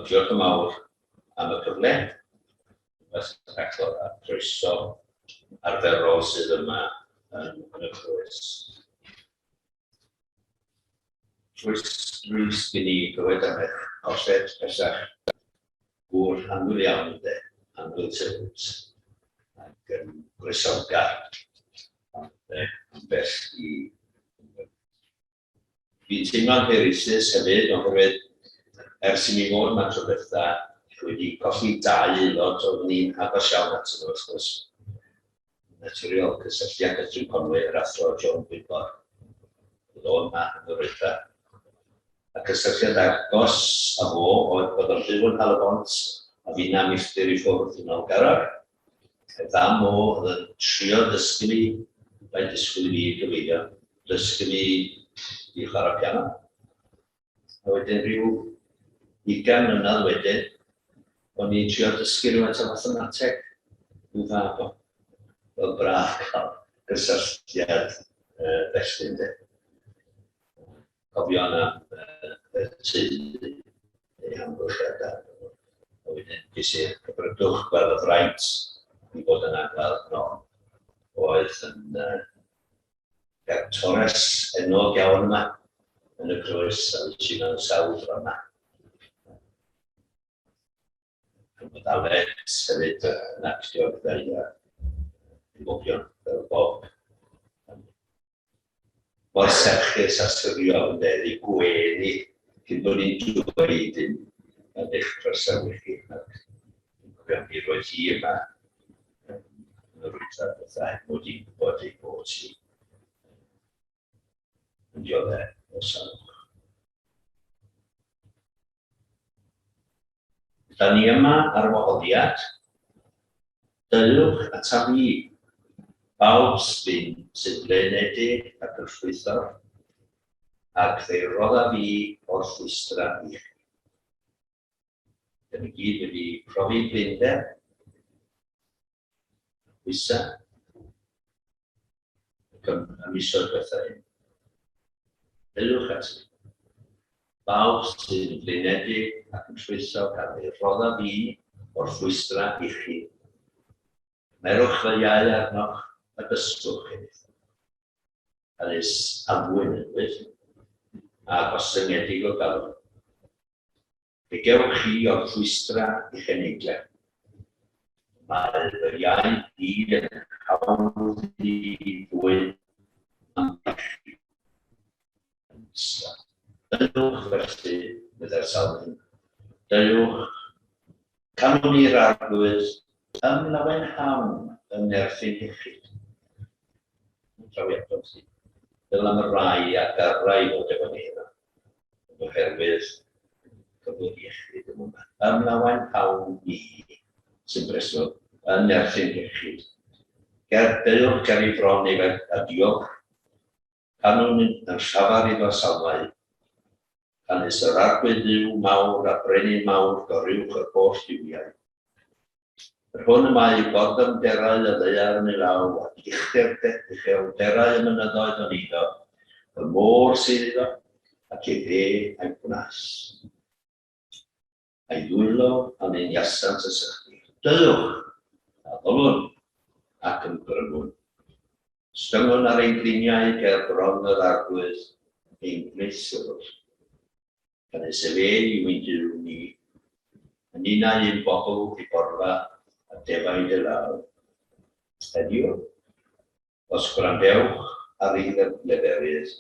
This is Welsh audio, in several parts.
Diolch yn mawr am y cyfle. Rhagor a croeso arferol sydd yma yn y Clwys. Rhys gen i glywed am eich colled pellach gŵr anwyl iawn ynddo, anwyl Tywt, ac yn grisawgar ambell i. Fi'n teimlo'n herisus hefyd, oherwydd ers i mi fod yma tro bethau, wedi colli 2 aelod oeddwn ni'n agos iawn at nhw, wrth gwrs. Naturiol cysylltiad Catrin Conwy, yr athro John Gwynfor. Oedd o yma yn yr oedda. A cysylltiad agos a fo, oedd bod o'n byw yn Halybont, a fi'n am milltir i ffwrdd yn Olgarag. A fam o oedd yn trio dysgu fi, mae'n dysgu fi i gyfeirio, dysgu fi i chwarae piano. A wedyn rhyw 20 mlynedd wedyn, o'n i'n trio dysgu rhywbeth o mathemateg. Rhyw fath o. Fel braf cael gysylltiad felly ynddo. Cofio yna y teulu neu amgylchiadau. A wedyn ges i'r cyfrydwch gweld y fraint i fod yn agwedd non. Oedd yn gartores enwog iawn yma yn y Clwys a wedi mewn sawl drama. Bod Alex hefyd yn actio gyda'i bobion fel Bob. Mor serchus a syrwiol yn dweud i gwenu cyn bod ni'n dweud yn eich croesawu chi. Gofio mi roedd hi yma yn yr wythaf bethau mod i'n gwybod ei bod hi yn dioddau o salwch. Da ni yma ar wahoddiad, dylwch ata fi, bawb sy'n blenedig ac yn ffrwythor, ac fe rodda fi o'r llwystra i chi. Dyn ni gyd wedi profi blinder, pwysa, ac yn misoedd bethau hyn. Dylwch ata fi. Bawb sy'n blinedig ac yn ffrwythol gan ei rodda fi o'r ffrwystra i chi. Merwch fy iau arnoch a dysgwch chi. Alys amwyn yn wyth, a gostyngiedig o galw. Fe gewch chi o'r ffrwystra i cheniglau. Mae fy iau gyd yn hawdd i ddwyn am chi. Dylwch felly, byddai'r salwyn. Dylwch, canwn i'r arglwydd ymlawen hawn yn nerthyn iechyd. Trawiadol si. Fel am y rai ac arrai fod efo ni yna. Oherwydd cyflwyn iechyd yn yma. Ymlawen hawn ni sy'n breswyl yn nerthyn iechyd. Dylwch ger i fron neu a diolch. Canwn yn llafar iddo salwau. Canys yr arglwyddiw mawr a brenin mawr gorywch yr holl diwiau. Yr hwn yma yw gordymderau y ddaear yn ei law ac uchelderau y mynyddoedd o'n iddo, y môr sydd iddo ac ei dde a'i gwnas. A'i ddwylo am ein iasant y sychdi. Dylwch a ddolwn ac yn grynwn. Styngwn ar ein gliniau ger bron yr arglwydd ein gneiswr. Gan ei sefe yw ein diw ni, yn unau un bobl i borfa a defaid y law. Heddiw, os gwrandewch ar ei leferydd,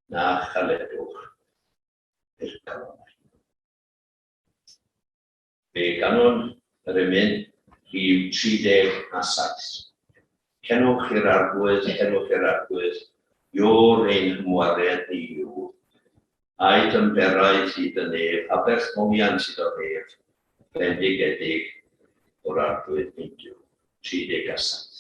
na chaledwch i'r calonau. Fe ganwn yr emyn rhif 37. Cenwch i'r arglwydd, yw'r ein hymwariad ni yw. A'i dymderau sydd yn ef, a berthmonian sydd o ef, bendigedig o'r arglwydd meindiw, 37.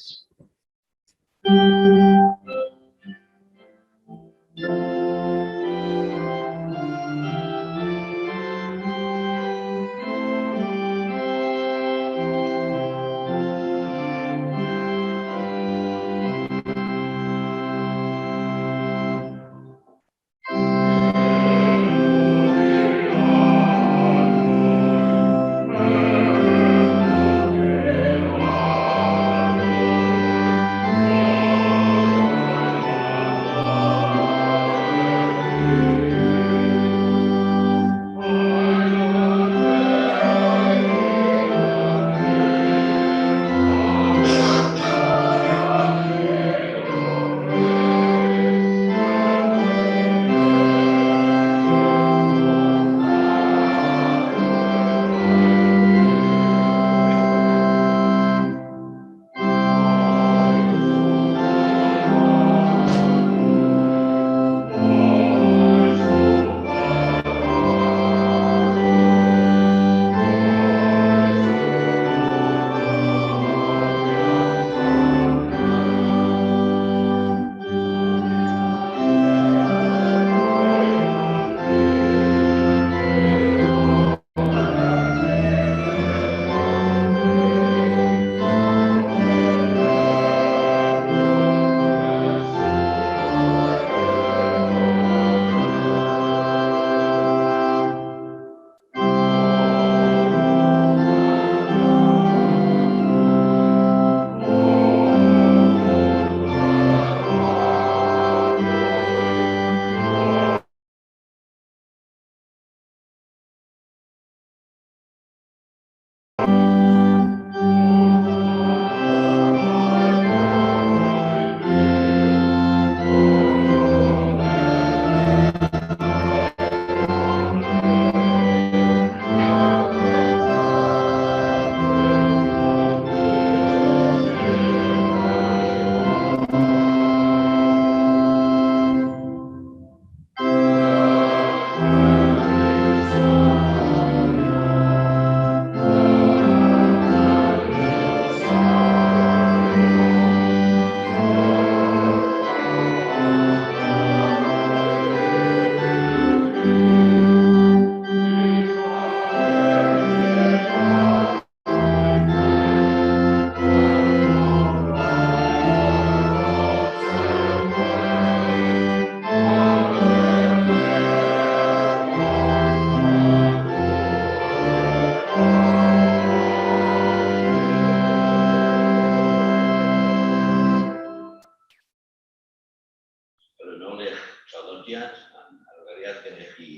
nodiad am arferiad gennych chi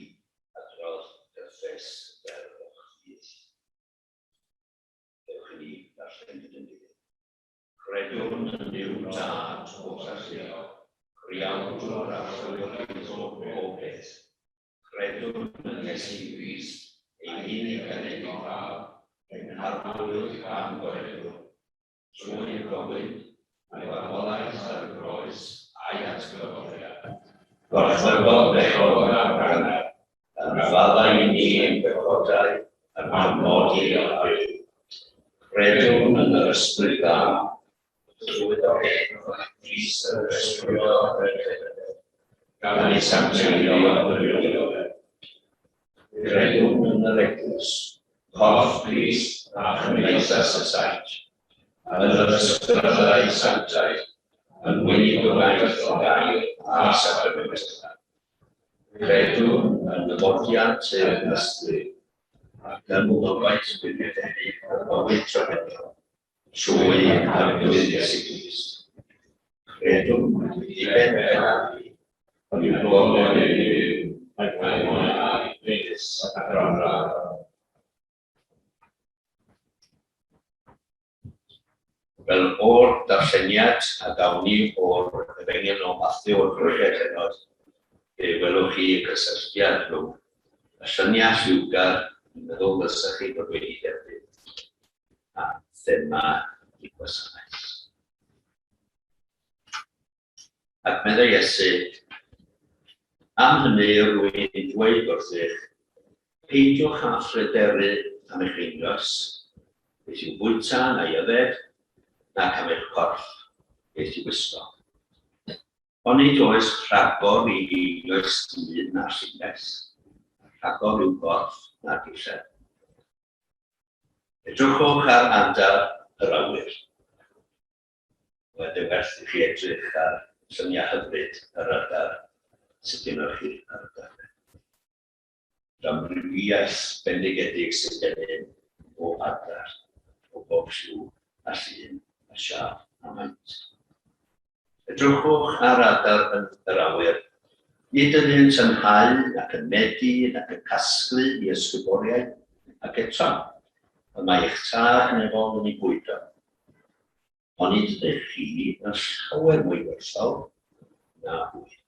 adrodd gyffes fel o'ch fydd. Ewch i ni darllen gyda ni. Credwn yn yw dad o sasio, criawdwr a chwyrwyr o beth. Credwn yn Iesu Grist, ei unig cenedlaethol, ein harwyr am goredw, trwy'r bywyd, a'i farwolaeth ar y groes a'i atgyforiad. Gorchfygol bechod a'r hanner, yn faddau i ni ein bechodau, yn amodi ar yw. Credwn yn yr ysbryd dda, drwy o'r Grist yn ysbryd o'r gan ei sancteirio yn yw'r. Credwn yn yr eglwys, corff Grist a chymdeithas y saint, yn yr ysbrydau sanctaidd, yn wyni gymaint o gair a sacramentau. Credwn yn ymodiad yr ysbryd, ac yn wylofaeth gwirionedig o bywyd trefeddiol, trwy arglwydd Iesu Grist. Credwn i ben bennaf i, yn i'w glorion i Dduw, ac mae'n mwynhau beth ac ronra. Fel o'r darlleniad a gawn ni o'r Efengyl o Mathew o'r Grwyddiad Hynod, fe welwch chi y cysylltiad rhwng y syniad lliwgar yn meddwl ddysych chi bod wedi derbyn a thema i gwasanaeth. Ac meddai Iesu, am hynny rwy'n dweud wrthych, peidiwch â phryderu am eich einioes, beth yw bwyta na yfed, nac am eich corff, beth yw wisgo. Ond nid oes rhagor i einioes dyn na llinell, rhagor i'w gorff na'r dillad. Edrychwch ar adar yr awyr. Wedyn werth i chi edrych ar lluniau hyfryd yr adar sydd gennych chi ar y darn. Damrywiaeth bendigedig sydd gennym o adar, o bob lliw a llun a siap a maint. Edrychwch ar adar yr awyr. Nid ydy'n tynhau ac yn medu ac yn casglu i ysgriforiau ac eto, y mae eich tad nefol yn ei bwydo. Ond nid ydych chi yn llawer mwy werthfawr na hwy.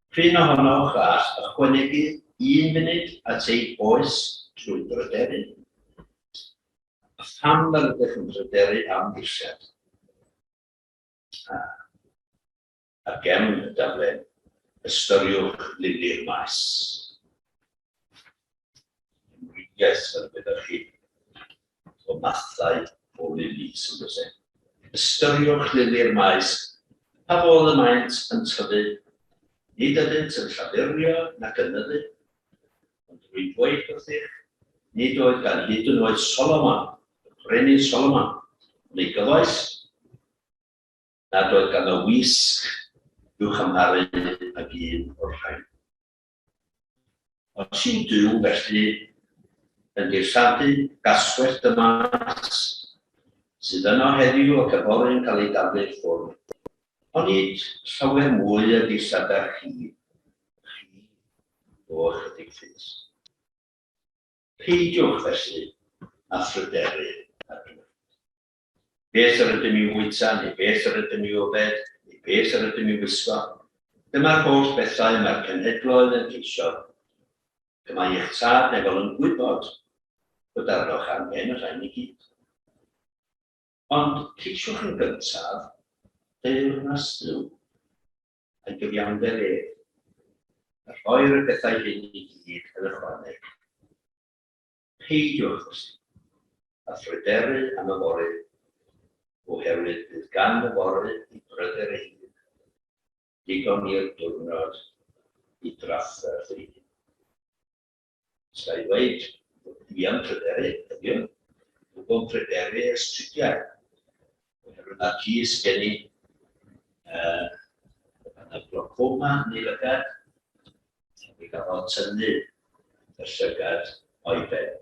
Pryn ohonoch all ychwanegu 1 munud at ei oes trwy bryderu. Pam fel ydych yn bryderu am ddillad? A gefn y daflen, ystyriwch lili'r maes. Ymwyddiaeth fel byddwch chi o mathau o lili sy'n gwysau. Ystyriwch lili'r maes, pa fodd y maent yn tyfu, nid ydynt yn llafurio nac yn ynyddu, ond rwy'n dweud wrthych, nid oedd gan hyd yn oed Solomon, brenin Solomon, yn ei gyfoes, nad oedd gan y wisg i'w chymharu ag un o'r rhain. Ond sy'n Duw felly yn dilladu gasgwell dymas sydd yno heddiw ac yfory'n cael ei daflu'r ffwrdd. Ond nid llawer mwy y dillada chi o ychydig ffys. Peidiwch felly a phryderu ar hynny. Beth yr ydym i'w wyta, neu beth yr ydym i'w yfed, neu beth yr ydym i'w wisgo. Dyma'r holl bethau mae'r cenhedloedd yn ceisio. Dyma eich tad nefol yn gwybod bod arnoch angen y rhain i gyd. Ond ceisiwch yn gyntaf deyrnas Duw a'i gyfiawnder ef. A rhoi'r bethau hyn i gyd yn ychwaneg. Peidiwch a phryderu am y fory, oherwydd bydd gan y fory i bryder ei hun. Digon i'r diwrnod i drafferth ei hun. Sgai dweud, dwi am pryderu, ydyw, dwi'n pryderu esbrydiau. Oherwydd na gys gen i y glaucoma neu lygad, mi gafodd tynnu y llygad o'i ben.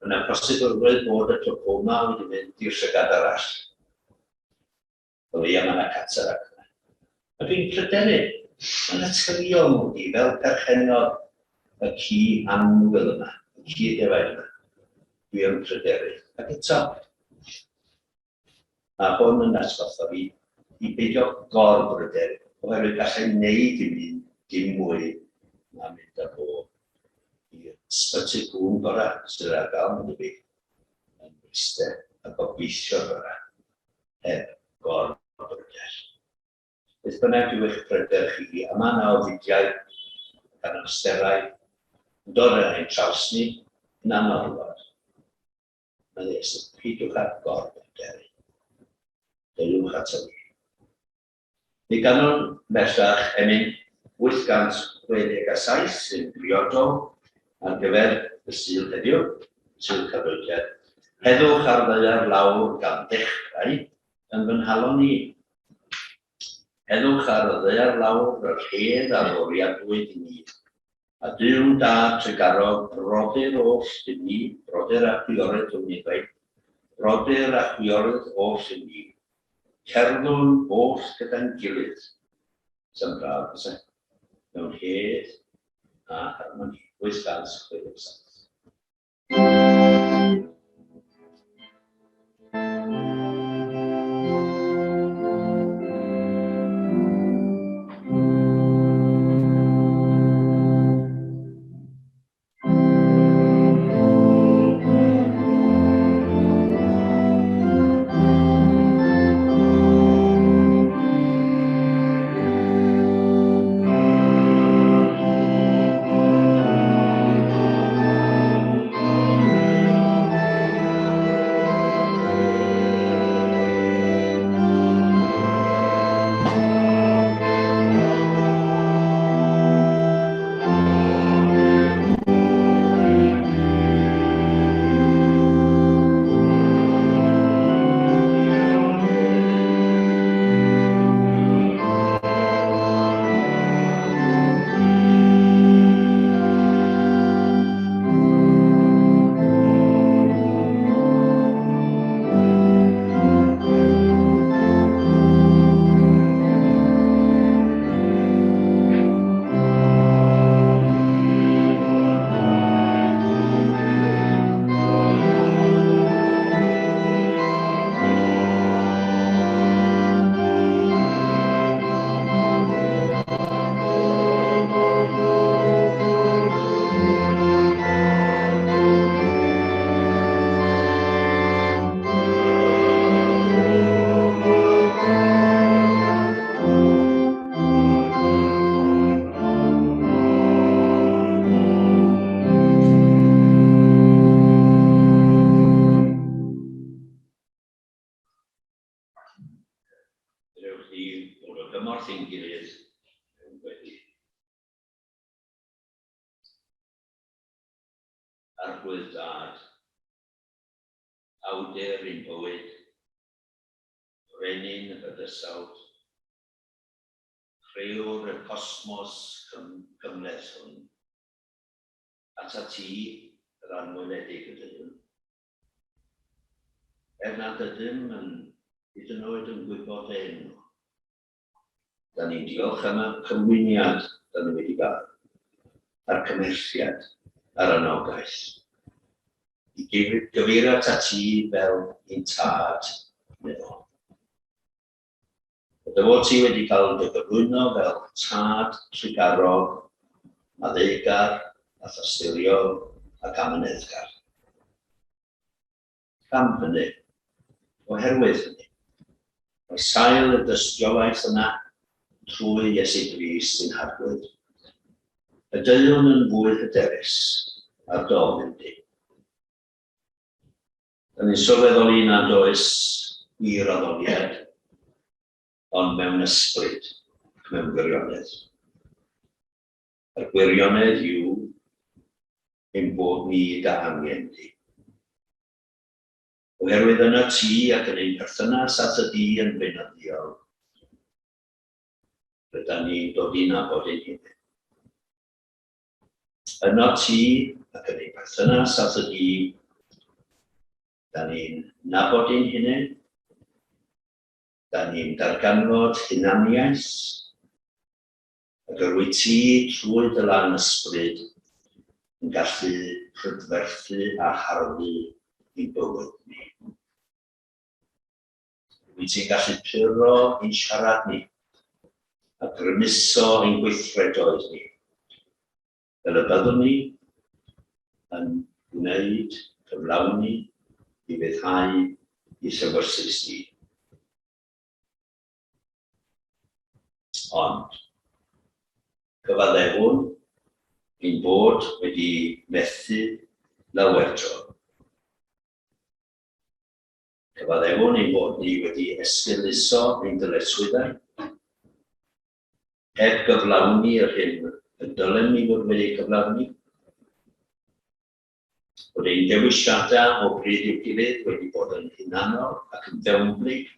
Yna prosedwrwydd bod y glaucoma wedi mynd i'r llygad arall. Fel ei am yna cataract. A dwi'n pryderu, mae'n naturiol nhw i fel perchennog y ci anwyl yma, y ci defaid yma. Dwi'n pryderu. Ac eto, a hwn yn atgoffa fi i beidio gor-bryderu, oherwydd gallai wneud i mi dim mwy na mynd â fo i'r ysbyty gŵn gorau sydd ar gael mynd i fi yn wystau a gobeithio gorau heb gor-bryder. Beth bynnag yw eich pryder chi, a mae yna o fidiau gan amsterau yn dod yn ein traws ni yn anorfod. Mae'n dweud, pidwch ar gor-bryderu. Deilwch ato fi. Ni ganon bellach emyn 867 sy'n briodol ar gyfer y Sul heddiw, Sul Cyfrifiad. Heddwch ar ddeiar lawr gan dechrau yn fy nhalon ni. Heddwch ar ddeiar lawr yr hedd a'r oriadwyd i ni. A Duw da tregarog brodyr oll i ni, brodyr a chwiorydd o'n i dweud, brodyr a chwiorydd oll i ni. Cerddwn oll gyda'n gilydd. Sy'n braf, ysyn? Mewn hedd a harmoni. 867. Gymorth i'n gilydd wedi arglwyddad, awdur i'n bywyd, brenin y bydysawd, rhewr y cosmos cymleth hwn, ata ti yr anweledig y dydyn. Nad ydym yn hyd yn oed yn gwybod enw. Da ni'n diolch am y cymwyniad da ni wedi gael, a'r cymerthiad, a'r anogaeth. I gyfeirio at ti fel un tad meddwl. Dy fod ti wedi cael dy gyflwyno fel tad trigarog, maddeugar, a thasturiol ac amyneddgar. Am hynny, oherwydd hynny, mae sail y dystiolaeth yna trwy Iesu Grist sy'n harglwydd. Y dylwn yn fwy hyderus ar dofyn di. Da ni'n sylweddoli nad oes gwirfoddoliad, ond mewn ysbryd, mewn gwirionedd. A'r gwirionedd yw ein bod ni da angen di. Oherwydd yna ti ac yn ein perthynas at y di yn beunyddiol, rydyn ni'n dod i'n nabod ein hunain. Yno ti ac yn ein perthynas at y di, da ni'n nabod ein hunain, da ni'n darganfod hunaniaeth Ac yr wyt ti trwy dy lan ysbryd yn gallu prydferthu a harfu i bywyd ni. Wyt ti'n gallu puro i'n siarad ni a grymuso ein gweithredoedd ni. Fel y byddwn ni yn gwneud, cyflawni, i feddhau i llyfrsus ni. Ond, cyfaddefwn ein bod wedi methu lawer tro. Cyfaddefwn ein bod ni wedi esgeuluso ein dyletswyddau, heb gyflawni yr hyn y dylen ni fod wedi cyflawni, bod ein dewisiadau o bryd i'w gilydd wedi bod yn hunanol ac yn fewnblyg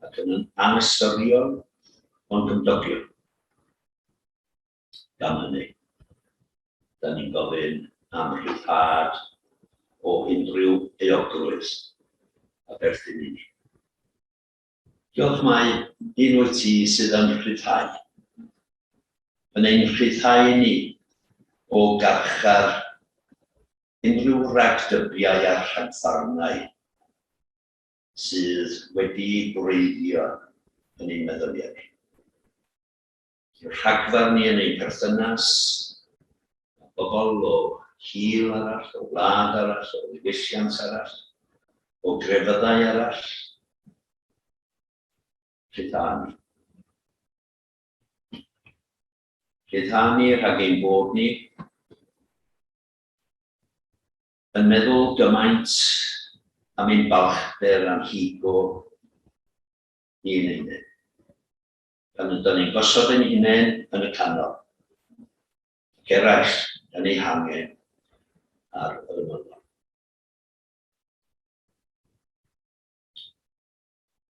ac yn anestyriol ond gymdogion. Gan hynny, da ni'n gofyn am rhyddhad o unrhyw euogrwydd a berthyn i ni. Diolch mai unwyt ti sydd yn rhyddhau. Yn ein rhyddhau ni o garchar unrhyw ragdybiau a rhagfarnau sydd wedi gwreiddio yn ein meddyliau ni. Rhagfarn ni yn ein perthynas, bobl o hil arall, o wlad arall, o ddiwylliant arall, o grefyddau arall, rhyddhau ni. Rhyddhau ni rhag ein bod ni yn meddwl gymaint am ein balchder a'n higo i'n hunain. Pan ydyn ni'n gosod ein hunain yn y canol, ac eraill yn ei hangen ar y ymylon.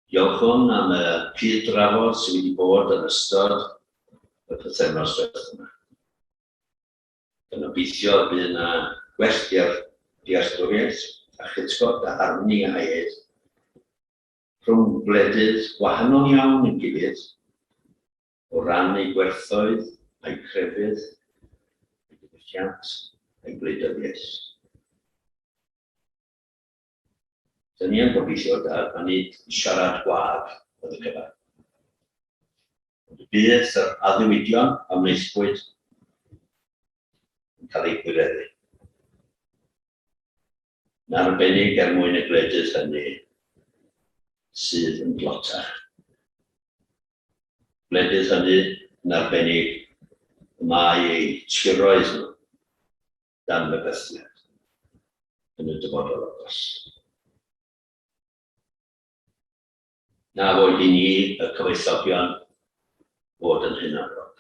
Diolchwn am y cyd-drafod sydd wedi bod yn ystod y pythefnos diwethaf yma. Yn obeithio bydd yna gwell dealltwriaeth a chytgod a harmoni a haid rhwng gwledydd gwahanol iawn yn gilydd o ran ei gwerthoedd, a'i crefydd, ei diwylliant, a'i gwleidyddiaeth. Dyn ni yn gobeithio a nid siarad gwag oedd y cyfan. Bydd yr addewidion a wnaethpwyd yn cael ei gwireddu. Yn arbennig mwyn y gwledydd hynny sydd yn glotach. Gwledydd hynny yn arbennig y mae ei tiroedd nhw dan bygythiad yn y dyfodol agos. Na fod i ni y cyfoethogion fod yn hunanol.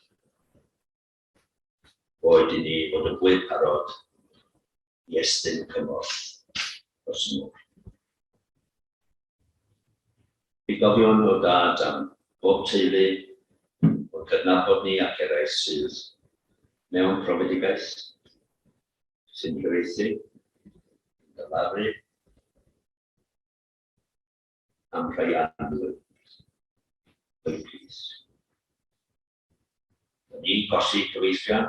Boed i ni fod yn fwy parod i estyn cymorth dros y môr. I gofion o dad am bob teulu o'r cydnabod ni ac eraill sydd mewn profedigaeth, sy'n cyfieithu, dyfaru, am rhai anwyd o'i plith. Da ni'n colli cyfeithion,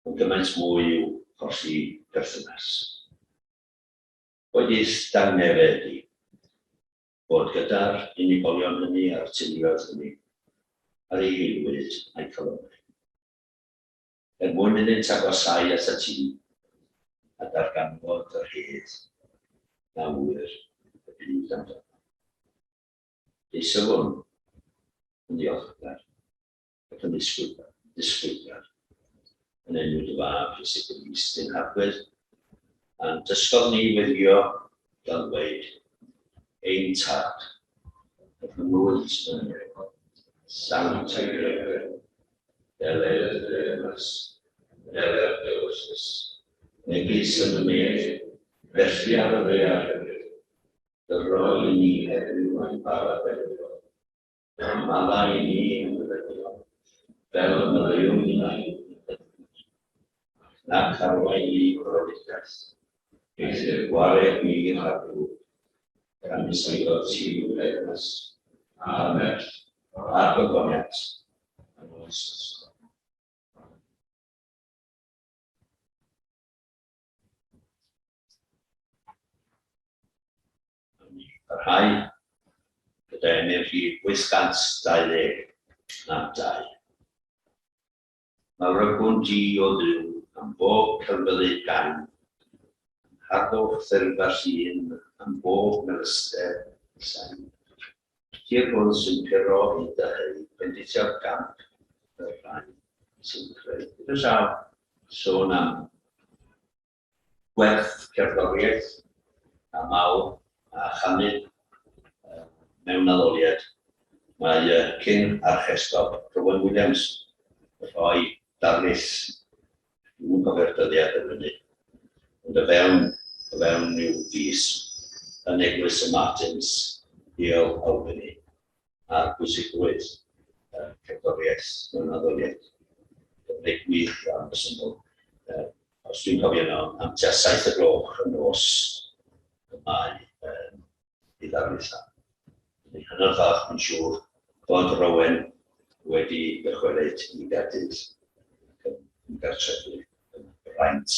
ond gymaint mwy i'w colli perthynas. Wedi stangnefedd i bod gyda'r unigolion hynny a'r teuluoedd hynny ar ei hilwyd a'i colonnau. Mwyn iddynt agosau at y tîm a darganfod yr hedd na wyr y byd amdano. Eisaf hwn yn ddiolchgar ac yn disgwyliad yn enw dy fab Iesu Grist ein Harglwydd a'n dysgol ni weddio gan dweud ein tad y fynwyd yn Sancta Gregory, Deler Deus, Deler Deus, megis yn y medd, felly ar y ddear, dy roi ni heddiw a'n barad heddiw, yn mala i ni yn ddyddiol, fel y meddyliwn ni, nac arwain ni brodigaeth, eithir gwared ni rhagw, gan ysgrifo ti yw'r Amen. Ar gogoniant, yn ysgol. Parhau gyda energi 822. Mae rygwn di o ddiw am bob celfyddyd gan, harddwch ddyrfas un am bob melysteb sain. Tir hwn sy'n puro i daheu, bendithio'r gamp y rhain sy'n creu. Gyda llaw, sôn am gwerth cerddoriaeth a mawr a chanid mewn addoliad. Mae cyn archesgob Rowan Williams yn rhoi darlith, dwi'n cofio'r dyddiad yn hynny, ond y fewn rhyw fus yn Eglwys y Martins, Earl Albany, a'r pwysigrwydd cerddoriaeth mewn addoliad. Gyfneu gwych am y symbol. Os dwi'n cofio nhw, am tua 7 y gloch y nos y mae i ddarlith am. Hynny'r fath yn siŵr bod Rowan wedi dychwelyd i Gaerdydd yn gartrefu braint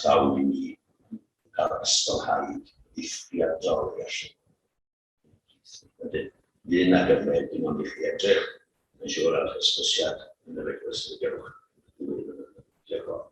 fawr i ni cael ysgolhaid eithriadol i allu. Un ag yfed dim ond i chi edrych, yn siŵr ar hysbysiad yn yr Eglwys y Gewch. Diolch.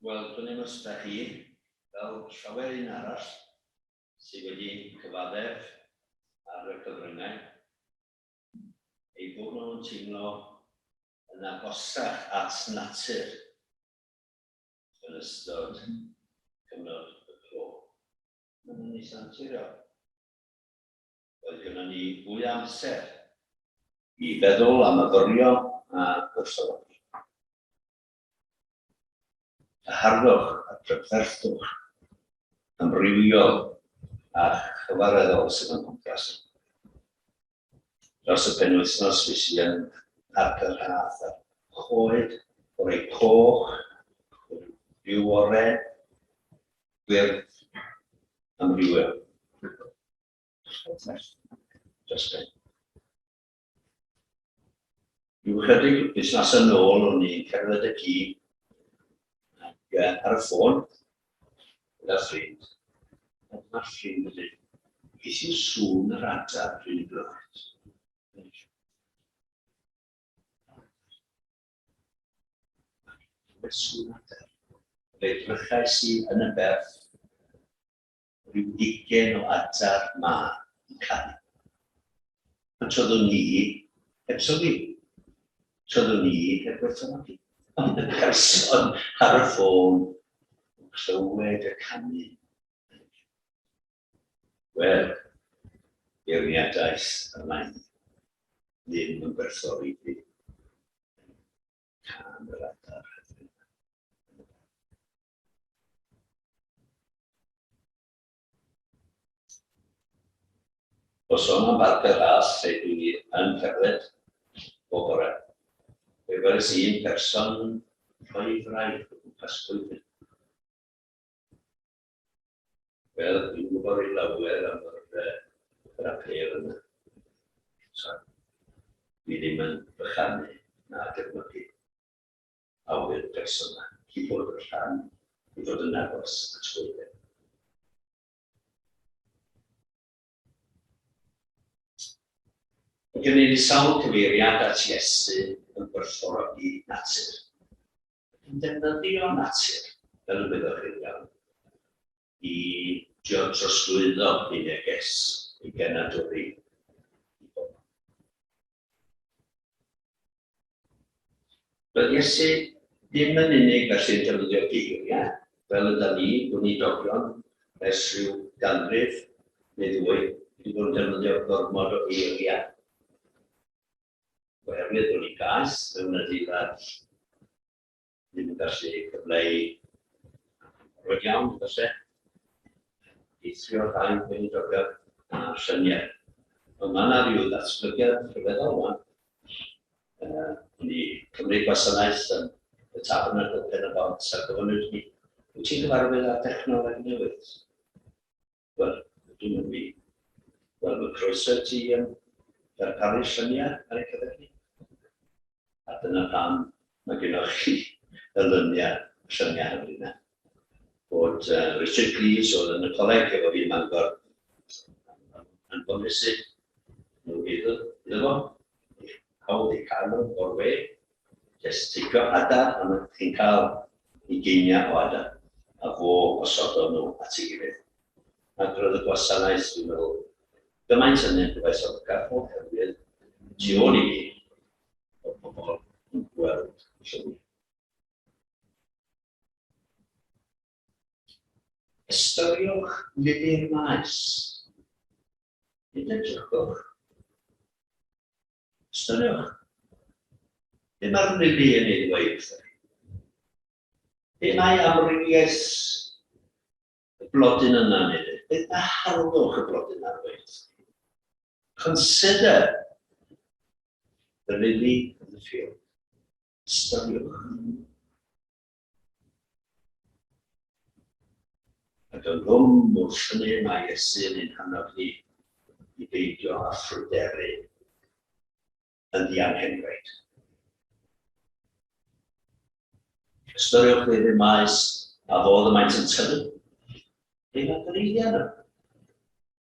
Wel, dwi'n ei ysda chi, fel llawer un arall sydd wedi cyfaddef ar y cyfryngau, ei bod nhw'n teimlo yn agosach at natur yn ystod cyfnod y clo. Mae'n eitha naturiol. Roedd gynno ni fwy amser i feddwl am yfyrio a gwrthod. Y harddwch a prydferthwch amrywiol a chyfareddol sydd yn cwmpas. Dros y penwythnos fes i yn Parc yr Haf a'r choed o'r ei coch, Rhyw oren, gwyrdd, amrywiol. Just it. Rhyw chydig busnes yn ôl o'n i'n cerdded y ci ar y ffôn gyda ffrind. Mae'r ffrind yn dweud, beth yw sŵn yr adar dwi'n glywed? Beth sŵn adar? Fe drychais i yn y berth rhyw 20 o adar ma yn canu. A troeddwn ni heb sylwi. Troeddwn ni heb gwerthfawrogi. Ond y person ar y ffôn clywed y canu. Wel, beirniadaeth y maen ddim yn gwerthfawrogi can yr adar. Os o'n am barca ras lle dwi yn cerdded o bore, fe wers un person rhoi fraidd o gwmpas blwyddyn. Wel, dwi'n gwybod i lawer am yr apel yna. So, dwi ddim yn bychanu na defnyddio awyr personol i fod yn rhan, i fod yn agos at gwylio. Gen i sawl cyfeiriad at Iesu yn gwerthfawrogi natur. Yn defnyddio natur, fel y byddwch chi'n iawn, i trosglwyddo i neges i genadwri i bobl. Roedd Iesu ddim yn unig felly'n defnyddio geiriau, fel yda ni, gwnidogion, ers rhyw ganrif neu ddwy, wedi bod yn defnyddio gormod o geiriau. Oherwydd o'n i gas mewn adeilad ddim yn gallu cyfleu roed iawn, falle, eithrio rhaid gweinidogio a llyniau. Ond mae yna rhyw ddatblygiad rhyfeddol yma. O'n i cymryd gwasanaeth yn y Tabernacle Pen-y-bont ar gyfynwyd ni. Wyt ti'n gyfarwydd â technoleg newydd? Wel, dwi'n mynd fi. Wel, mae croeso ti darparu llyniau ar ei cyfer ni. A dyna pam mae gennych chi y lyniau llyniau hyfryd yna. Bod Richard Cleese oedd yn y coleg efo fi Mangor yn bonusu nhw iddo fo. Hawdd i cael nhw o'r we. Jyst teipio adar, ond chi'n cael 20 o adar. A fo osodo nhw at ei gilydd. Ac roedd y gwasanaeth, dwi'n meddwl, gymaint yn gyfais o'r gaffol, hefyd, tu ôl i fi, o bobl yn gweld llwyni. Ystyriwch lili'r maes. Nid edrychwch. Ystyriwch. Be mae'r lili yn ei ddweud? Be mae amrywiaeth y blodyn yna yn ei ddweud? Be mae harddwch y blodyn yna'n ddweud? Consider the lily of the field. Ystyriwch. Ac yn rwm wrth hynny mae Iesu yn ein hannog ni i beidio â phryderu yn ddiangenrhaid. Ystyriwch lili'r maes a fodd y maent yn tyfu. Be mae'r gwreiddiau yna?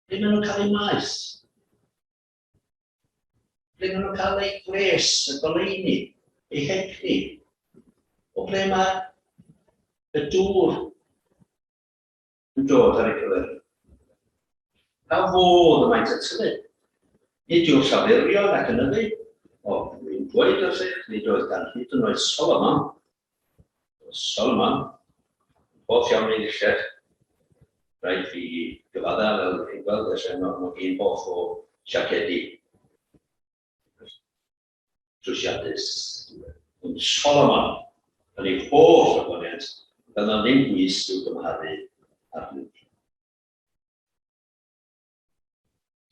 Be maen nhw'n cael eu maes? Ble maen nhw'n cael eu gres, y goleuni, eu hegni? O ble mae y dŵr yn dod ar ei cyfer? Pa fodd y maent yn tyfu? Nid yw'n llafurion ac yn ydy. O, dwi'n dweud wrth eich, nid oedd gan hyd yn oed Solomon. Solomon, hoff iawn ei ddillad. Rhaid fi gyfadda fel chi'n gweld, felly mae un hoff o siacedi. Trwysiadus. Ond Solomon, yn ei hoff o gwaniad, fel yna ddim gwys i'w gymharu ar hynny.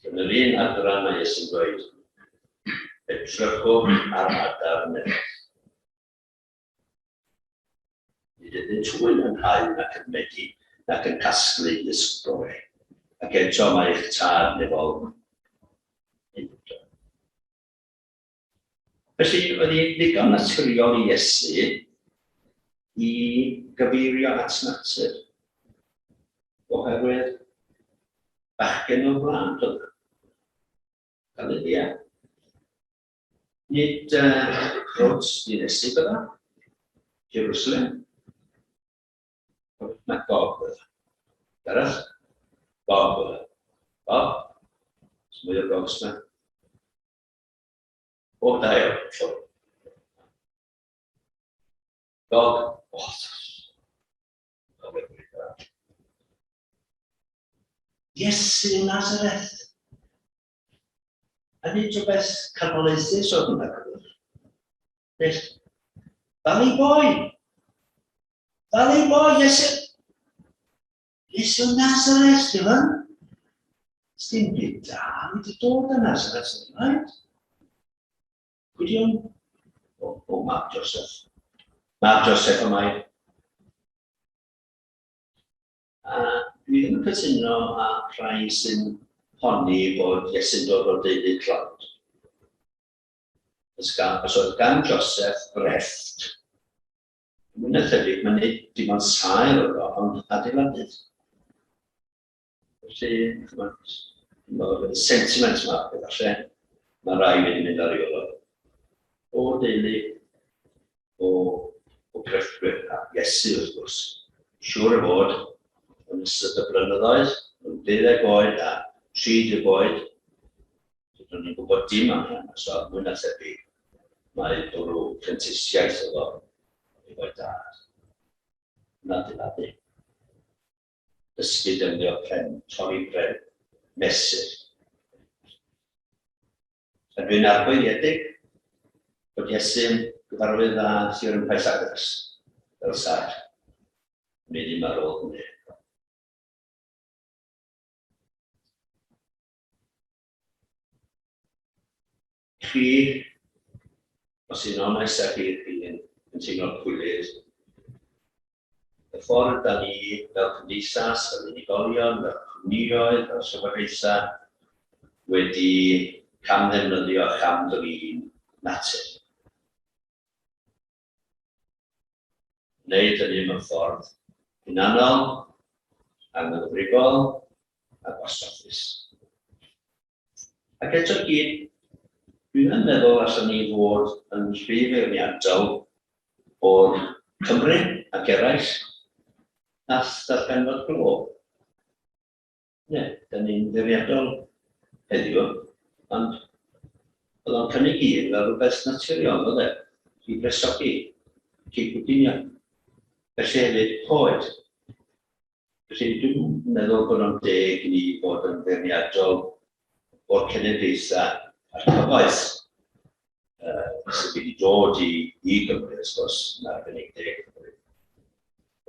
Yn yr un adran mae Iesu'n dweud, edrychwch ar adar newydd. ydyn trwy'n hau ac yn medu ac yn casglu ysbroi. Ac eto mae eich tad efo. Felly, oedd hi'n ddigon naturiol I Iesu I gyfeirio at natur. Oherwydd bachgen o blaen oedd. Galilea. Nid rods Ni'n Iesu bydda. Jerusalem. Mae Bob bydda. Gareth? Bob bydda. Bob? Mwy o gogs yma. O, da iawn. Gog. O, Iesu Nazareth. A nid rhywbeth canolaiddus o hwnna gyfer. Nes, Valley Boy, Iesu Nazareth, di fan? Sdim byd da, wedi dod â Nazareth, right? Gwydion? O, Mab Joseph. Mab Joseph o mai. A dwi ddim yn cytuno â rhai sy'n honni bod Iesu'n dod o'r deulu tlawd. Os oedd gan Joseph grefft, Mwyn ythydig, mae'n neud dim ond saer o ond adeiladydd. Felly, mae'n sentiment yma, efallai, mae rai wedi mynd ar ei olwg. O deulu, o grefftwyr a Iesu wrth gwrs. Siŵr o fod, yn ystod y blynyddoedd, yn 12 oed a 30 oed, dydyn ni'n gwybod dim am hynny, so mwyn a thebyg, mae bwrw prentisiaeth o efo'i dad. Yn adeiladu. Dysgu defnyddio pren, torri pren, mesur. A dwi'n argyhoeddedig bod Iesu'n gyfarwydd â Theorem Pythagoras fel saer. Nid ddim ar ôl hynny. Chi, os yw'n onest â chi yn teimlo'r cwylydd, y ffordd da ni fel cymdeithas, fel unigolion, fel cwmnioedd, fel llywodraethau, wedi camddefnyddio camdrin natur. Wneud hynny mewn ffordd hunanol, anghyfrifol a gwastraffus. Ac eto gyd, dwi'n yn meddwl allan ni fod yn rhyfeirniadol o'r Cymru ac eraill nath ddarganfod glo. Ne, da ni'n ddefniadol heddiw, ond oedd o'n cynnig un fel rhywbeth naturiol, oedd e, I bresogi, cipwdinio. Felly hefyd coed. Felly dwi'n meddwl bod o'n deg ni bod yn ddefniadol o'r cenedlaethau a'r cyfoeth sydd wedi dod I Gymru, wrth gwrs, yn arbennig deg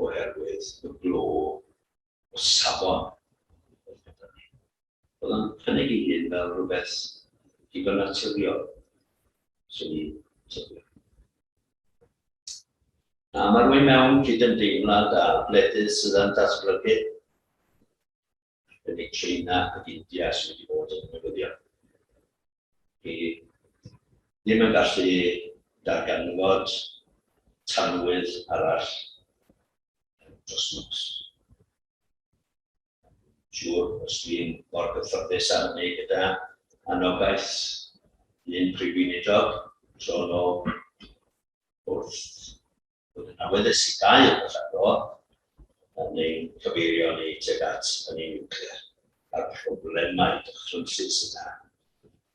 oherwydd y glo o safon. Oedd o'n cynnig un fel rhywbeth digon naturiol. Swn i'n tybio. A mae rwy'n mewn cyd-ymdeimlad a bledydd sydd yn datblygu. Bydd China ac India sydd wedi bod yn newyddion. I ddim yn gallu darganfod tanwydd arall dros nos. Siŵr, os dwi'n mor gyffyrddus am hynny gyda anogaeth un prifweinidog, tro nôl wrth bod yn awyddus I gau yn allan o, yn ein cyfeirio ni tuag at hynny niwclear a'r problemau dychrynllys yna.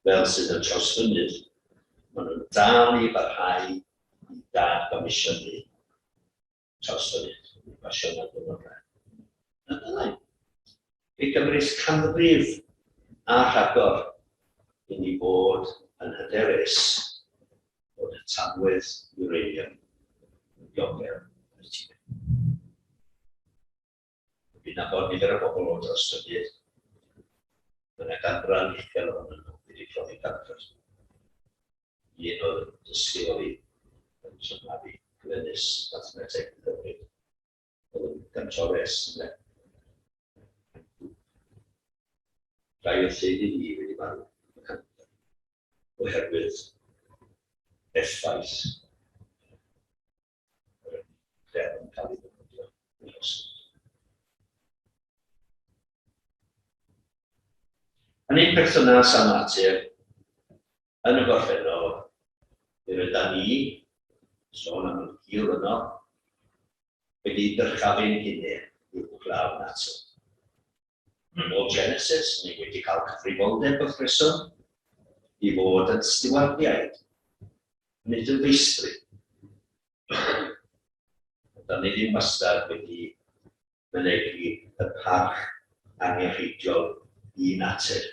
Fel sydd yn trawsfynydd, maen nhw'n dal I barhau I dad-gomisiynu trawsfynydd, pasiynau dynodau. Yn ddau. Fe gyfres canfrif a rhagor I ni bod yn hyderus bod y tanwydd uranium yn diogel yn y tîm. Bydd nabod nifer o bobl o dros y byd. Mae'n ganran uchel o'n nhw wedi profi ganfod. Un o'r dysgu o fi yn symafu glynus mathemateg yn Gymru. Gantores. Rai o lleid i ni wedi marw oherwydd effaith yr drefn yn cael ei ddefnyddio yn osod. Yn ein perthynas â natur, yn y gorffennol, mi rydyn ni, sôn am y hil yno, wedi dyrchafu'n hunain i'w glaw natur. Yn ôl Genesis, ni wedi cael cyfrifoldeb wrth reswm i fod yn stiwardiaid, nid yn feistri. Da ni ddim wastad wedi mynegu y parch angenrheidiol i natur.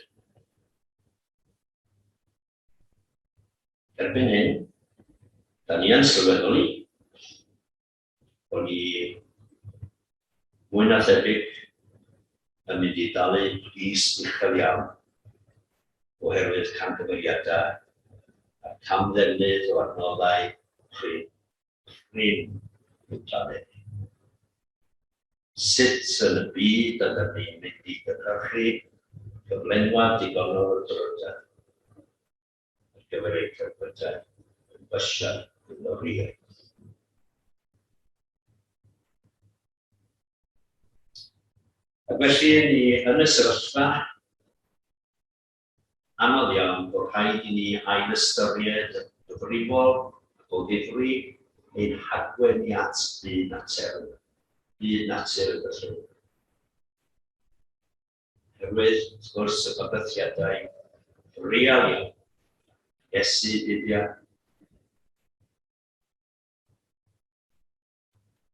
Erbyn hyn, da ni yn sylweddoli bod ni mwy na thebyg yn mynd i dalu pris uchel iawn oherwydd camgymeriadau a camddefnydd o adnoddau prin y planet. Sut yn y byd ydym ni'n mynd i gynhyrchu gyflenwad digonol o drydau ar gyfer eu cerbydau yn bysiau yn o hir. Ac felly ni yn y sefyllfa anodd iawn bod rhaid i ni ail ystyried y gyfrifol o ddifri ein hagwen i at byd natur y gallwn. Herwydd, wrth gwrs, y bygythiadau real iawn, Iesu buddiau.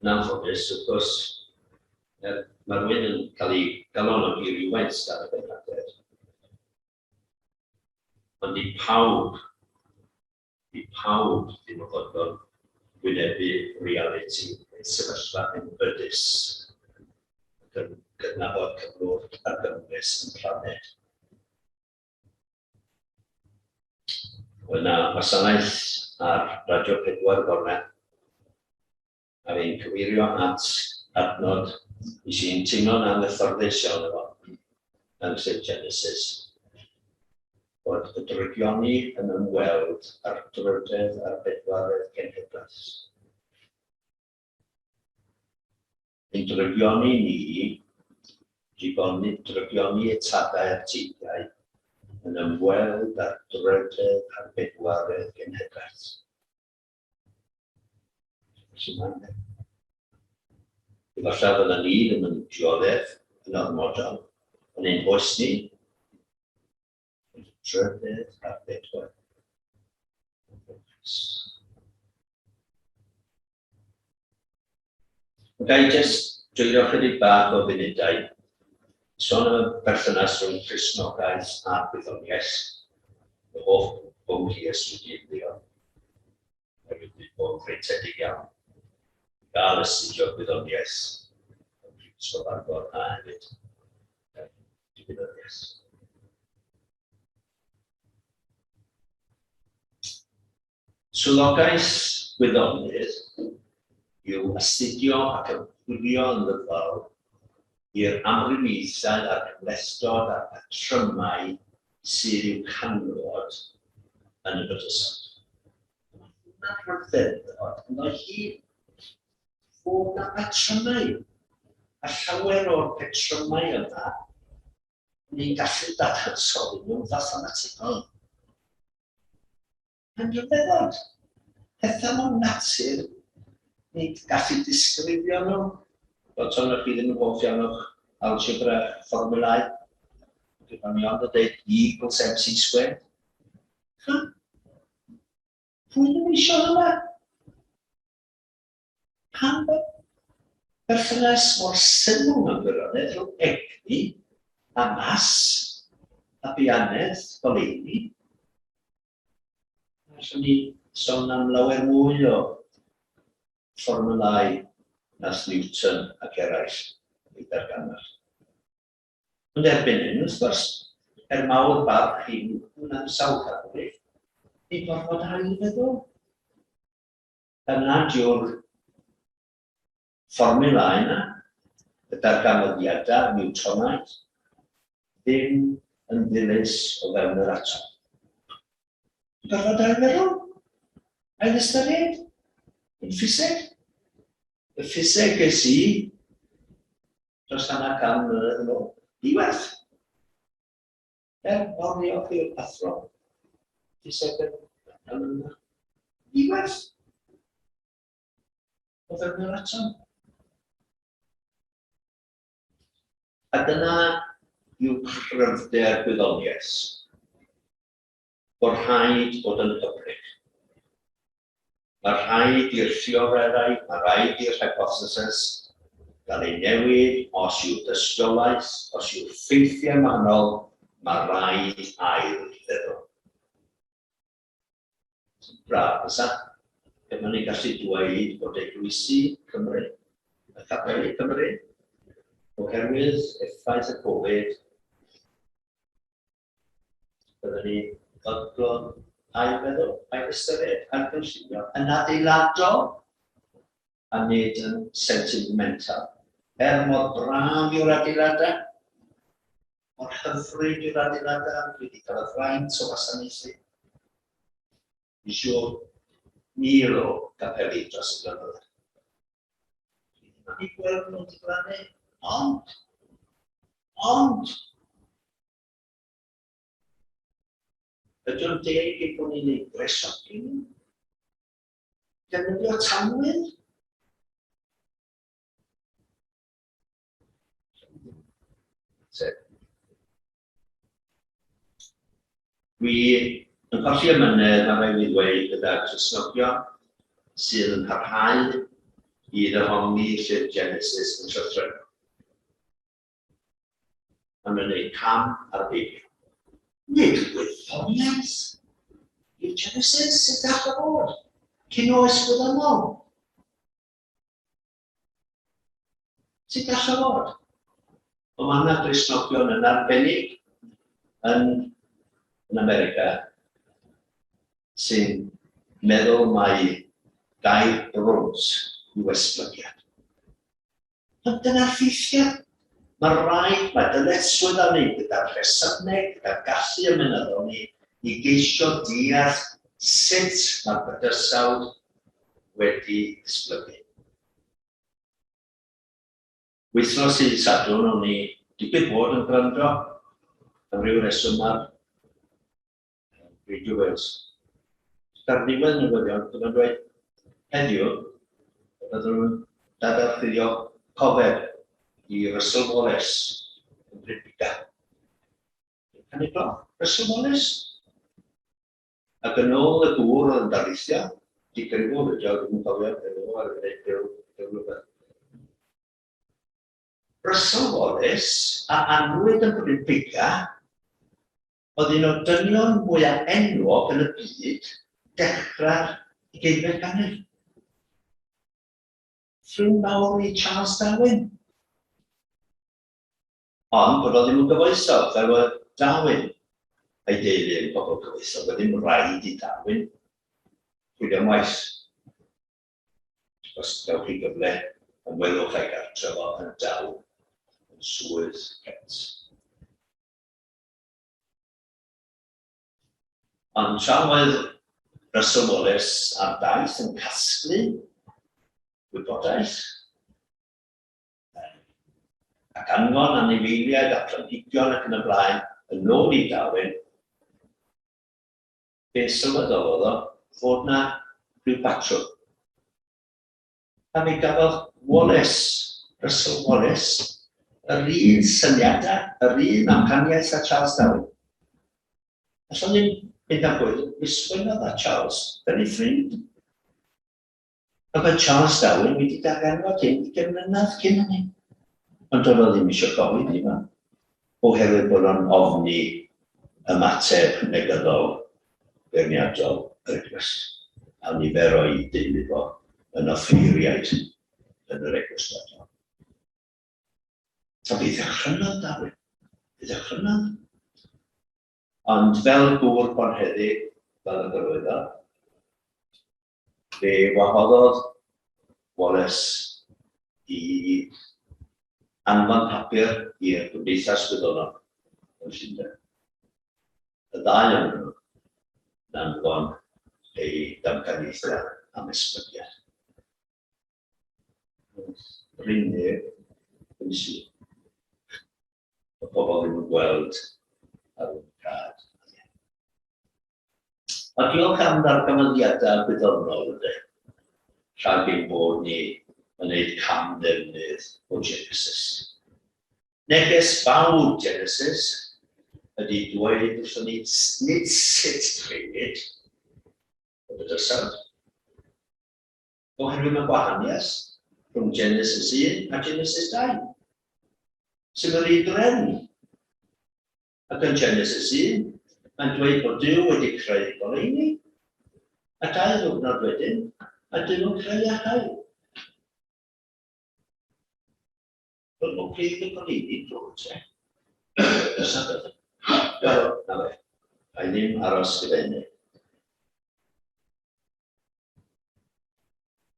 Yn anffodus, wrth gwrs, mae rhywun yn cael ei galon i rywfaint gan y bennader. Ond i pawb ddim yn fodlon wynebu reality yn sefyllfa yn bydus ac yn gydnabod cyflwr ar gymryd yn planet. Yna wasanaeth ar Radio 4 gorau a fi'n cyfeirio at adnod i sy'n teimlo'n anghyfforddus iawn efo yn St Genesis bod y drygioni yn ymweld â'r drydedd a'r bedwaredd genhedlaeth. Ein drygioni ni, drygioni etadau'r teidiau, yn ymweld â'r drydedd a'r bedwaredd genhedlaeth. Efallai fydda ni ddim yn dioddef yn ormodol, yn ein oes ni, drydedd a'r bedwaredd. Gai jyst dreulio chydig bach o funudau, sôn am y berthynas rhwng Cristnogaeth a gwyddoniaeth, y hoff bwnc i ysgrifennu ddio. Mae wedi bod yn freintiedig iawn. Gael astudio gwyddoniaeth yn Prifysgol Bangor a hefyd gwyddoniaeth. Swyddogaeth gwyddonydd yw astudio ac ymchwilio yn ddyfal i'r amrywiaethau a'r cymlethdod a'r patrymau sydd i'w canfod yn y bydysod. Mae'n rhyfeddod yn o'i hyd fod na patrymau. A llawer o'r patrymau yna ni'n gallu dadansoddi nhw'n fathemategol. Mae'n rhyfeddod. Pethau mewn natur ni'n gallu disgrifio nhw. Bod o'n chi ddim yn hoff iawn o'ch algebra fformulau. Dwi'n ni ond o dweud E = MC². Pwy ddim eisiau hwnna? Pan bod berthynas mor syml mewn gwirionedd rhwng egni a mas a bianedd goleuni. Allwn ni sôn am lawer mwy o fformulau nath Newton ac eraill ei darganfod. Ond erbyn hyn, wrth gwrs, mawr barch chi'n hwnna'n sawl cadwyd, ni'n gorfod ail feddwl. Yna diw'r fformula yna, gyda'r ganlyniadau niwtronaidd, ddim yn ddilys o fewn yr atom. Gorfod ail meddwl? Ail ystyried? Yn ffiseg? Y ffiseg ges i dros hanner can mlynedd yn ôl. Diwedd. Mor ddiolch i'r athro. Ffiseg yn diwedd. O fewn yr atom. A dyna yw cryfder gwyddoniaeth. Bod rhaid bod yn hyfryd. Mae rhaid i'r theoreddau, mae rhaid i'r hypothesis gael ei newid os yw dystiolaeth, os yw ffeithiau manwl, mae rhaid ail feddwl. Braf, fysa? Dyma ni gallu dweud bod Eglwysi Cymru, y Capeli Cymru, oherwydd effaith y Covid, byddwn ni fodlon ail feddwl, ail ystyried, ail gynllunio, yn adeiladol a nid yn sentimental. Mor braf yw'r adeiladau, mor hyfryd yw'r adeiladau, dwi wedi cael y fraint o wasanaethu. Dwi'n siŵr mil o gapeli dros y blynyddoedd. Dwi'n wedi gweld nhw'n diflannu, ond, ydw'n deg i bod ni'n ei gresogi nhw? Defnyddio tanwydd? Dwi yn colli ymynedd a rhaid i ddweud gyda'r Cristnogion sydd yn parhau i ddehongli llyfr Genesis yn llythrennol. Maen nhw'n gwneud cam ar Beibl. Nid gwyddoniaeth i'r Genesis sydd ddechrau bod, cyn oes gwyddonol. Sydd ddechrau bod. Ond mae yna Gristnogion yn arbennig yn America sy'n meddwl mai gair brwt yw esblygiad. Ond dyna'r ffeithiau. Mae rhaid, mae dyletswydd am ni gyda'r rhesymeg, gyda'r gallu ymunyddol ni i geisio deall sut mae'r bydysawd wedi esblygu. Wythnos i Sadwrn o'n i digwydd bod yn gwrando am ryw reswm ar Radio Wales. Ar ddiwedd newyddion, byddwn dweud heddiw, byddwn nhw'n dadarchuddio cofeb i Russell Wallace yn Brydeiga. Caniglo, Russell Wallace. Ac yn ôl y gŵr oedd yn darlithio, di grifo fideo, dwi'n cofio, ar y gwneud. Russell Wallace a anwyd yn Brydeiga oedd un o dynion mwyaf enwog yn y byd dechrau'r 20th ganrif. Ffrind mawr i Charles Darwin. Ond bod o ddim yn gyfoesol, fel oedd Darwin a'i deulu yn bobl gyfoesol, oedd ddim rhaid i Darwin chwilio am waith. Os gawch chi gyfle, yn welwch a'i gartre fo yn dal, yn swydd Kent. Ond tra oedd Russell Wallace ar daith yn casglu wybodaeth, ac anfon anifeiliaid a planhigion ac yn y blaen yn ôl i Darwin, be sylweddolodd o fod yna rhyw batrwm. A mi gafodd Russell Wallace, yr un syniadau, yr un amcaniaeth a Charles Darwin. Allan ni'n mynd am gweud, ysgwynnodd a Charles, fel ei ffrind. Ac oedd Charles Darwin wedi darganfod hyn 20 mlynedd cyn hynny. Ond oedd o ddim eisiau gofyn i fa, oherwydd bod o'n ofni ymateb negyddol beirniadol yr eglwys. A nifer o'i deulu fo yn offeiriaid yn yr eglwys ddadol. Ta bydd ddechrynnodd Darwin, bydd ddechrynnodd. Ond fel gŵr bonheddig, fel y gyrwyddo, fe wahoddodd Wallace i anfon papur i'r Gymdeithas Gwyddonol yn Llundain. Y ddau o'n nhw yn anfon ei damcaniaethau am esblygiad. Rhywun yn sy'n y pobl yn gweld ar y cad. A diolch am ddarganfyddiadau gwyddonol ydy, rhag ein bod ni yn gwneud cam ddefnydd o Genesis. Neges fawr Genesis ydy dweud wrthon ni nid sut creuwyd o bydysawd. Oherwydd mae gwahaniaeth rhwng Genesis 1 a Genesis 2. Sy'n mynd i drefn. Ac yn Genesis 1, mae'n dweud bod Duw wedi creu goleuni, a 2 ddiwrnod wedyn, a Duw yn creu a haul. Roedd nhw'n creu y goleuni drwy te. Wel, na fe, a ddim aros gyda hynny.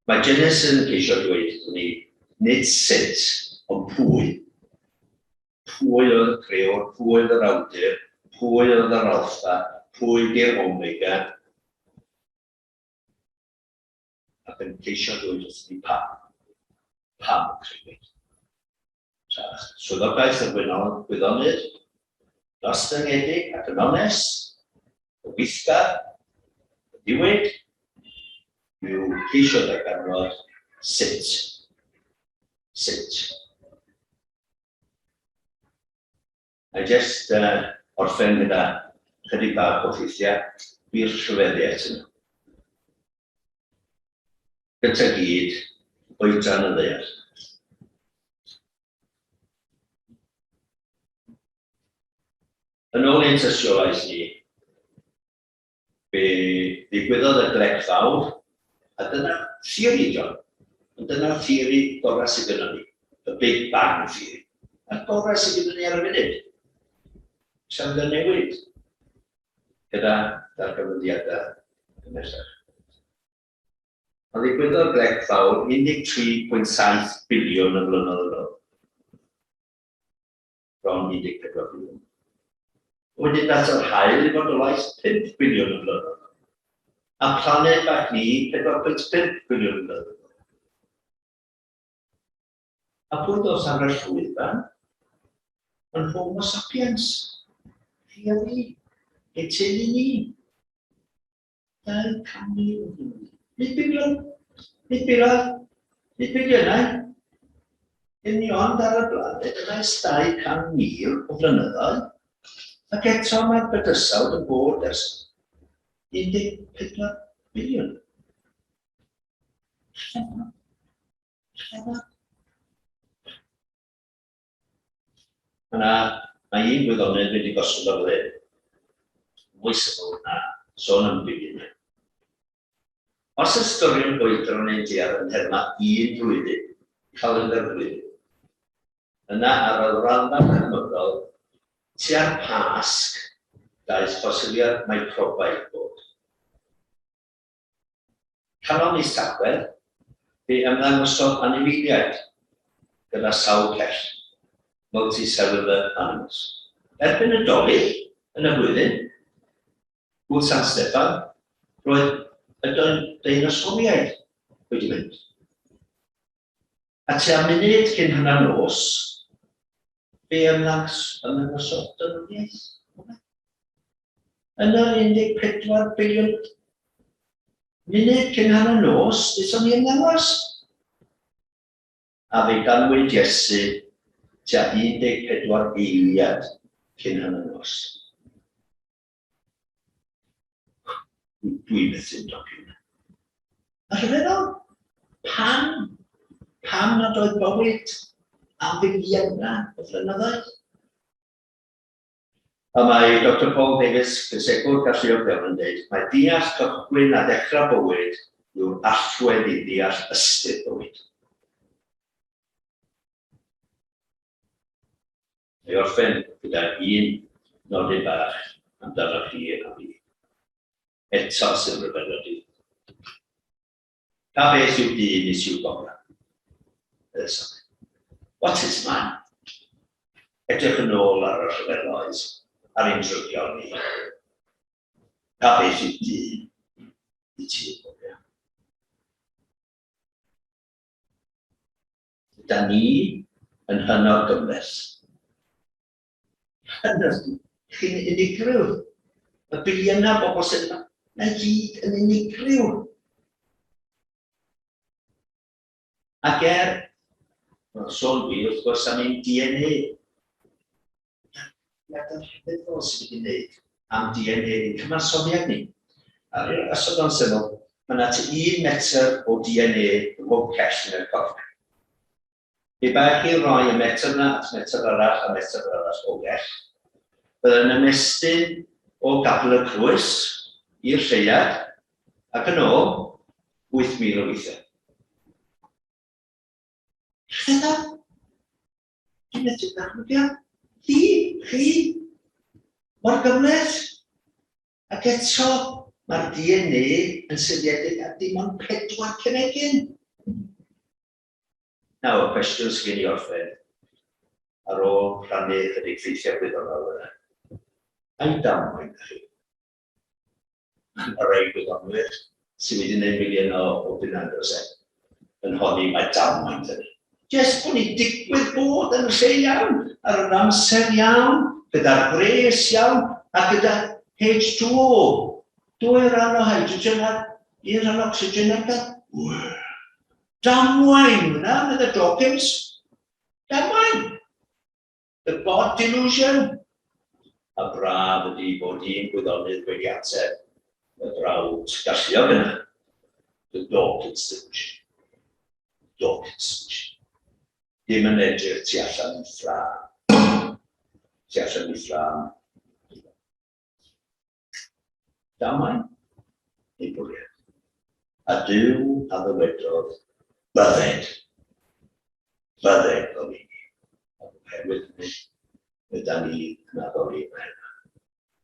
Mae Genesis yn ceisio dweud ni nid sut, ond pwy. Pwy oedd y crewr, pwy oedd yr awdur, pwy oedd yr alpha, pwy di'r omega, ac yn ceisio dweud wrth ni pam creuwyd. Swyddogaeth y gwyddonydd, dostyngedig ac yn onest, y weithgar, y diwyd, yw ceisio ddarganfod sut. A jyst orffen gyda chydig bach o ffeithiau i'r rhyfeddiaeth yna. Gyda gyd, oedran y ddeall. Yn ôl ein tystiolaeth ni, fe ddigwyddodd y grec fawr, a dyna theori John. Dyna'r theori gorau sydd gyda ni, y Big Bang theory. A'r gorau sydd gyda ni ar y funud. Siarad yn newid gyda darganfyddiadau ymhellach. Ond ddigwyddodd grec fawr 13.7 biliwn y flynedd yn ôl. Bron 14 biliwn. Wedyn dath yr haul i fod o laeth 5 biliwn y flynedd. A planet bach ni 4.5 biliwn y flynedd. A pwy dos ar y llwyfan? Yn Homo sapiens. Fi a fi. E teulu ni. 200,000. Nid biliwn. Nid biloedd. Nid biliynau. Union ar y blanet yna ys 200,000 o flynyddoedd. Ac eto mae'r bydysawd yn bod ers 14 biliwn. Mae un gwyddonydd wedi gosod o ble. Mwy syml na sôn am biliwn. Os ystyriwn goedron ein diar yn terma 1 blwyddyn, calendar blwyddyn, yna ar y raddfa penodol, tua'r Pasg, daeth fosiliad microbaidd bod. Canon mis Tachwedd, fe ymddangosodd anifeiliaid gyda sawl cell, multicellular animals. Erbyn y Dolig yn y blwyddyn, Bwyd San Steffan, roedd y deinosoriaid wedi mynd. A tua munud cyn hynna nos, fe ymddangosodd dynoliaeth. Yn yr 14 biliwn munud cyn hynna nos, ddaethon ni ymddangos. A fe ganwyd Iesu tua 14 eiliad cyn hynna nos. Dwi'n methu'n docyn. A rhyfeddol, pam nad oedd bywyd am filiynau o flynyddoedd? A mae Dr Paul Davies, physegwr galluogion yn dweud, mae deall cychwyn a dechrau bywyd yw'r allwedd i ddeall ystyr bywyd. Mae orffen gyda un nodyn bach amdano chi a fi. Eto sy'n rhyfeddol di. Pa beth yw dyn is i'w gofio? What is man? Edrych yn ôl ar y rhyfeloedd, ar ein drygion ni. A beth yw dyn i ti o bobl? Da ni yn hynod gymles. Hynod, chi'n unigryw. Y biliynau bobl sydd yma, na gyd yn unigryw. Ac sôn fi, wrth gwrs, am ein DNA. Ia'n rhyfeddol sydd wedi'i wneud am DNA ni'n cyfansoddiad ni. A ysod o'n syml, mae yna 1 metr o DNA yn bob cell yn y corff. Pe bai chi roi y metr yna at metr arall a metr arall o gell, byddai'n ymestyn o gabl y crwys i'r lleiad ac yn ôl 8,000 o weithiau. Rhyfeddol? Dwi'n medru ddechrau chi, mor gymles. Ac eto, mae'r DNA yn syliedig a dim ond 4 cynegyn. Nawr, y cwestiwn sy'n gen I orffen ar ôl rhannu chydig ffeithiau gwyddonol yna. A'i damwain chi? Y rei gwyddonwyr sydd wedi gwneud miliwn o bunandros yn honni mae damwain hynny. Jyst bod ni digwydd bod yn lle iawn, ar yr amser iawn, gyda'r gres iawn, a gyda H2O. 2 rhan o hydrogen a 1 rhan o oxygen ar gael. Damwain hwnna, with the Dawkins. Damwain. The God delusion. A braf ydi bod un gwyddonydd wedi ateb y brawd galluog yna. The Dawkins delusion. Dawkins delusion. Dim yn edrych tu allan I fflam. Tu allan I fflam. Damwain. Neu bwriad. A Dyw a ddywedodd, bydded o ni. Oherwydd hynny, ydda ni yn addoli yma.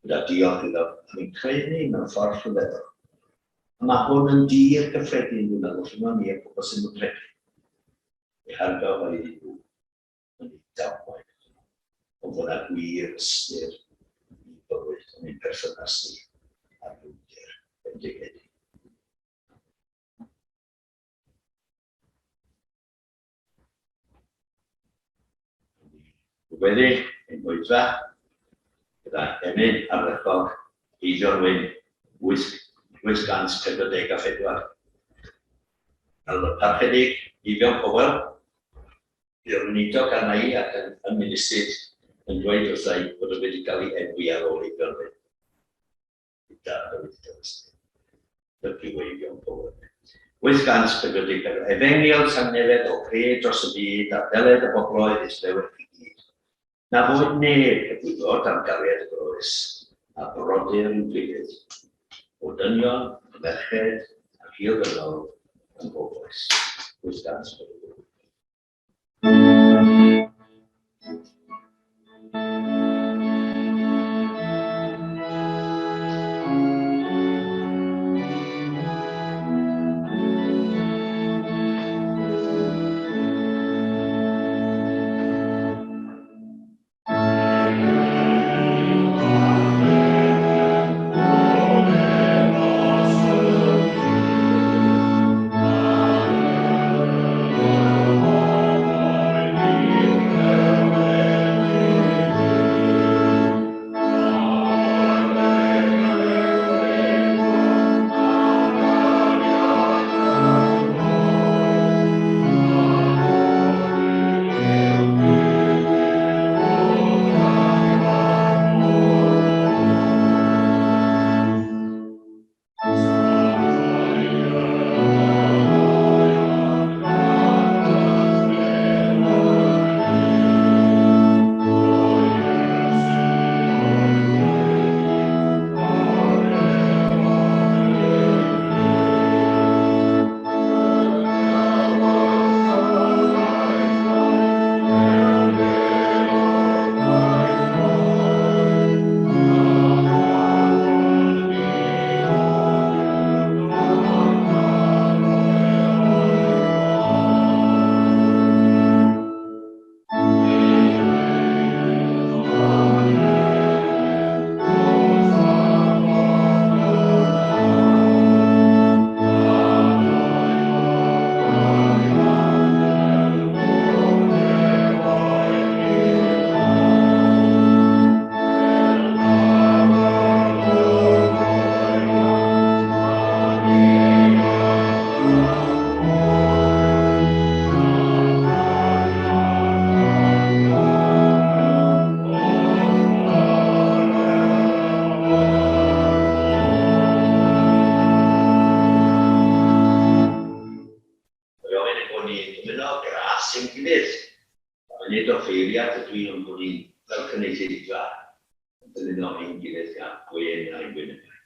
Gyda diolch iddo, a mi'n credu ni mewn ffordd rhyfeddol. A mae hwn yn dir gyffredin, dwi'n meddwl, lle ni a pobl sy'n mwyn credu. Ei hargo fe I nhw yn ei damwain. Ond fod yna gwir ystyr I bywyd yn ein perthynas ni a'r gwybwyr bendigedig. Wedi, ein bwydfa, gyda emyn ardderchog, eidio'r wyn, 844. Ar y parchedig, Ifeon Powell, i'r nidog arna I ac yn ministyd yn dweud wrthai bod wedi cael ei enwi ar ôl Ifeon Wyn. Ifeon Powell. 844. Efengyl tangnefedd o cred dros y byd a deled y bobloedd islewyd I gyd. Na fod neb yn gwybod am gariad y groes a brodyr yn dwylydd. O dynion, merched a hiogynol yn bob oes. 844. nid o ffeiriad ydw i'n ond bod ni'n fel cynulleidfa yn dymuno ein gilydd gan gwyn a'i wynebau.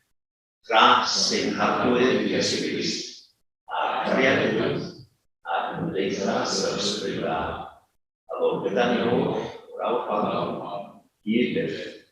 Gras ein harglwydd Iesu Grist, a cariadwydd, a cymdeithas yr ysbryd dda, a ddod gyda ni o'r awr honno, hyd beth.